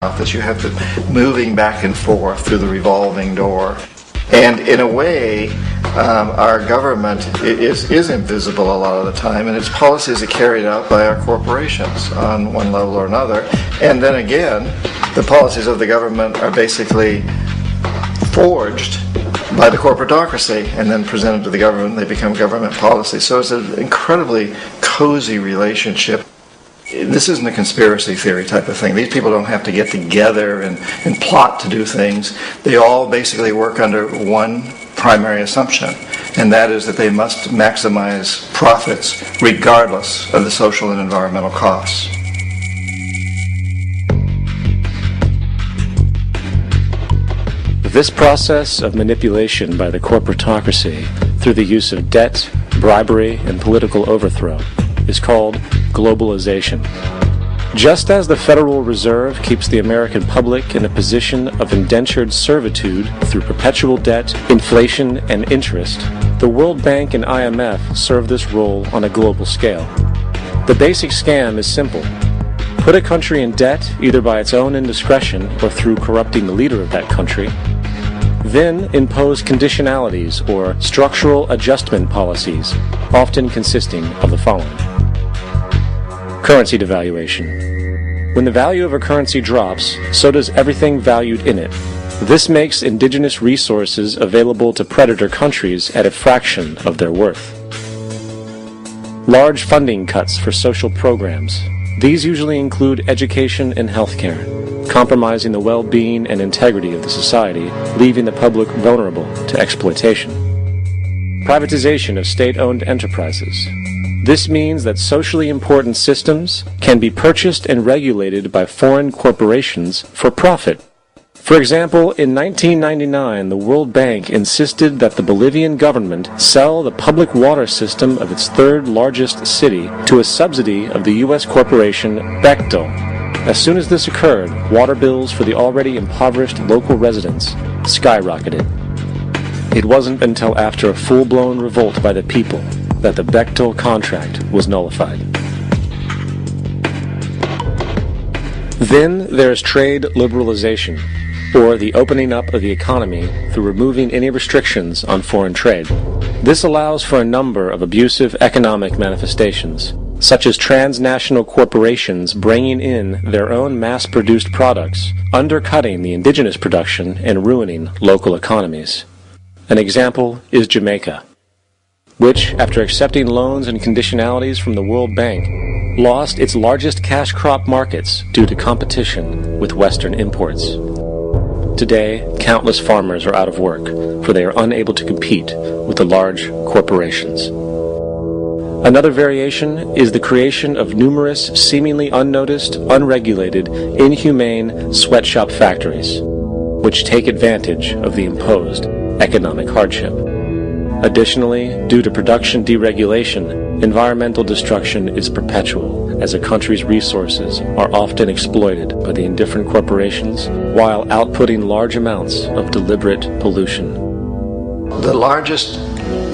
office. You have to moving back and forth through the revolving door. And in a way, our government is invisible a lot of the time, and its policies are carried out by our corporations on one level or another. And then again, the policies of the government are basically forged by the corporatocracy and then presented to the government. They become government policy. So it's an incredibly cozy relationship. This isn't a conspiracy theory type of thing. These people don't have to get together and plot to do things. They all basically work under one primary assumption, and that is that they must maximize profits regardless of the social and environmental costs. This process of manipulation by the corporatocracy through the use of debt, bribery, and political overthrow is called globalization. Just as the Federal Reserve keeps the American public in a position of indentured servitude through perpetual debt, inflation, and interest, the World Bank and IMF serve this role on a global scale. The basic scam is simple. Put a country in debt either by its own indiscretion or through corrupting the leader of that country, then impose conditionalities or structural adjustment policies, often consisting of the following. Currency devaluation. When the value of a currency drops, so does everything valued in it. This makes indigenous resources available to predator countries at a fraction of their worth. Large funding cuts for social programs. These usually include education and healthcare, compromising the well-being and integrity of the society, leaving the public vulnerable to exploitation. Privatization of state-owned enterprises. This means that socially important systems can be purchased and regulated by foreign corporations for profit. For example, in 1999, the World Bank insisted that the Bolivian government sell the public water system of its third largest city to a subsidy of the U.S. corporation Bechtel. As soon as this occurred, water bills for the already impoverished local residents skyrocketed. It wasn't until after a full-blown revolt by the people that the Bechtel contract was nullified. Then there is trade liberalization, or the opening up of the economy through removing any restrictions on foreign trade. This allows for a number of abusive economic manifestations, such as transnational corporations bringing in their own mass-produced products, undercutting the indigenous production and ruining local economies. An example is Jamaica, which, after accepting loans and conditionalities from the World Bank, lost its largest cash crop markets due to competition with Western imports. Today, countless farmers are out of work, for they are unable to compete with the large corporations. Another variation is the creation of numerous seemingly unnoticed, unregulated, inhumane sweatshop factories, which take advantage of the imposed economic hardship. Additionally, due to production deregulation, environmental destruction is perpetual, as a country's resources are often exploited by the indifferent corporations while outputting large amounts of deliberate pollution. The largest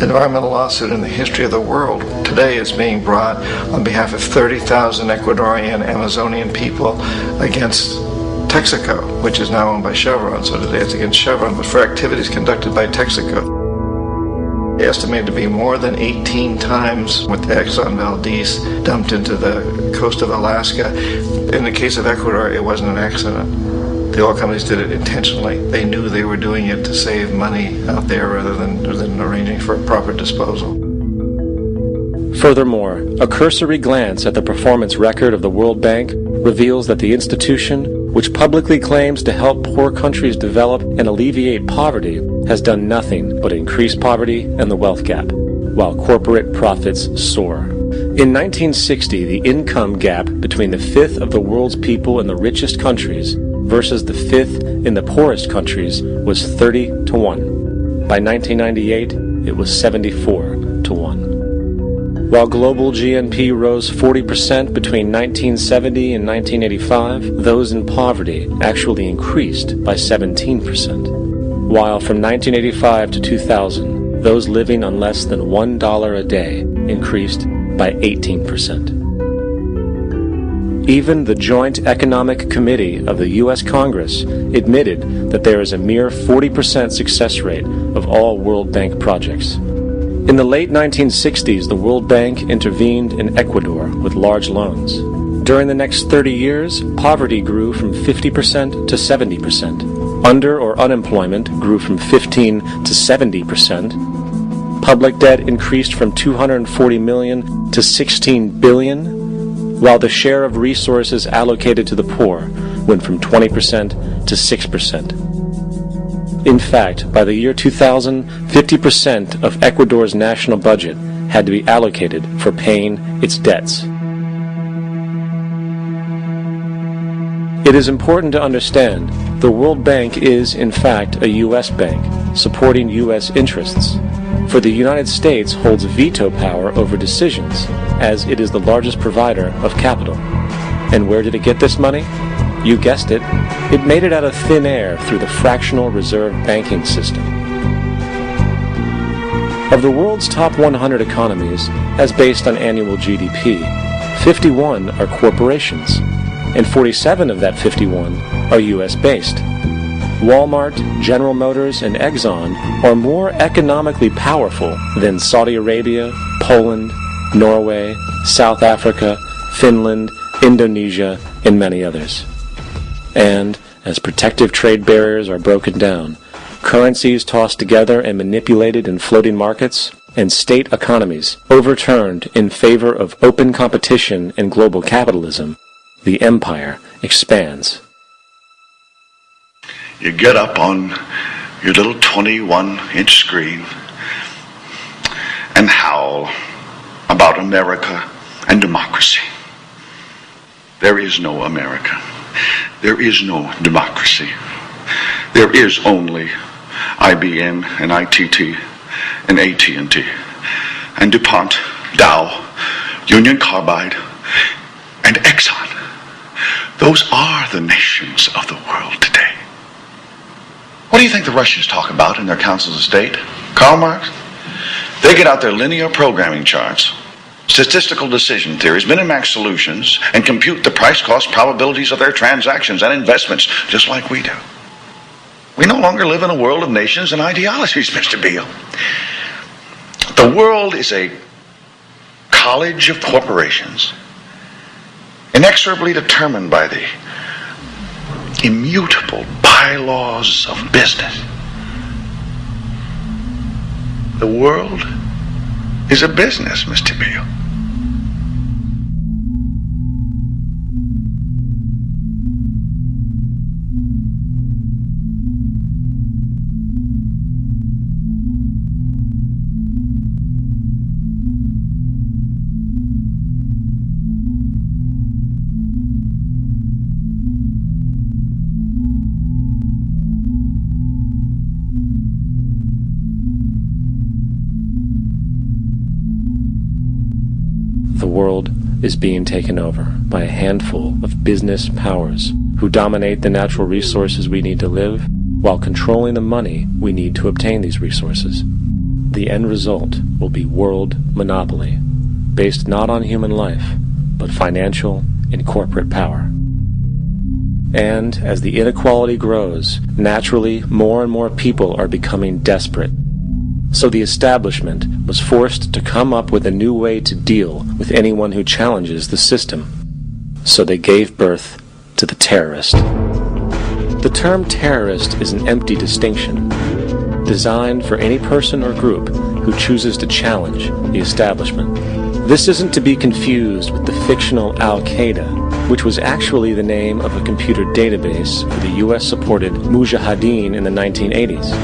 environmental lawsuit in the history of the world today is being brought on behalf of 30,000 Ecuadorian Amazonian people against Texaco, which is now owned by Chevron. So today it's against Chevron, but for activities conducted by Texaco. Estimated to be more than 18 times what the Exxon Valdez dumped into the coast of Alaska. In the case of Ecuador, it wasn't an accident. The oil companies did it intentionally. They knew they were doing it to save money out there rather than arranging for proper disposal. Furthermore, a cursory glance at the performance record of the World Bank reveals that the institution, which publicly claims to help poor countries develop and alleviate poverty, has done nothing but increase poverty and the wealth gap, while corporate profits soar. In 1960, the income gap between the fifth of the world's people in the richest countries versus the fifth in the poorest countries was 30 to 1. By 1998, it was 74 to 1. While global GNP rose 40% between 1970 and 1985, those in poverty actually increased by 17%. While from 1985 to 2000, those living on less than $1 a day increased by 18%. Even the Joint Economic Committee of the U.S. Congress admitted that there is a mere 40% success rate of all World Bank projects. In the late 1960s, the World Bank intervened in Ecuador with large loans. During the next 30 years, poverty grew from 50% to 70%. Under or unemployment grew from 15 to 70%. Public debt increased from 240 million to 16 billion, while the share of resources allocated to the poor went from 20% to 6%. In fact, by the year 2000, 50% of Ecuador's national budget had to be allocated for paying its debts. It is important to understand the World Bank is, in fact, a U.S. bank, supporting U.S. interests. For the United States holds veto power over decisions, as it is the largest provider of capital. And where did it get this money? You guessed it. It made it out of thin air through the fractional reserve banking system. Of the world's top 100 economies, as based on annual GDP, 51 are corporations, and 47 of that 51 are U.S.-based. Walmart, General Motors, and Exxon are more economically powerful than Saudi Arabia, Poland, Norway, South Africa, Finland, Indonesia, and many others. And, as protective trade barriers are broken down, currencies tossed together and manipulated in floating markets, and state economies overturned in favor of open competition and global capitalism, the empire expands. You get up on your little 21-inch screen and howl about America and democracy. There is no America. There is no democracy. There is only IBM and ITT and AT&T and DuPont, Dow, Union Carbide, and Exxon. Those are the nations of the world today. What do you think the Russians talk about in their councils of state? Karl Marx? They get out their linear programming charts, statistical decision theories, minimax solutions, and compute the price-cost probabilities of their transactions and investments, just like we do. We no longer live in a world of nations and ideologies, Mr. Beale. The world is a college of corporations, inexorably determined by the immutable bylaws of business. The world is a business, Mr. Beale. The world is being taken over by a handful of business powers who dominate the natural resources we need to live while controlling the money we need to obtain these resources. The end result will be world monopoly, based not on human life, but financial and corporate power. And as the inequality grows, naturally more and more people are becoming desperate. So the establishment was forced to come up with a new way to deal with anyone who challenges the system. So they gave birth to the terrorist. The term terrorist is an empty distinction, designed for any person or group who chooses to challenge the establishment. This isn't to be confused with the fictional Al-Qaeda, which was actually the name of a computer database for the US-supported Mujahideen in the 1980s.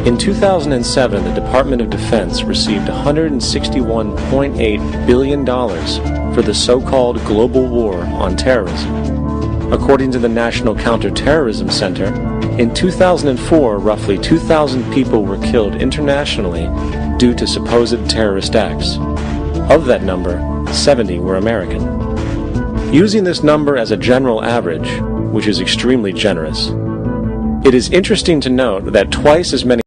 In 2007, the Department of Defense received $161.8 billion for the so-called global war on terrorism. According to the National Counterterrorism Center, in 2004, roughly 2,000 people were killed internationally due to supposed terrorist acts. Of that number, 70 were American. Using this number as a general average, which is extremely generous, It is interesting to note that twice as many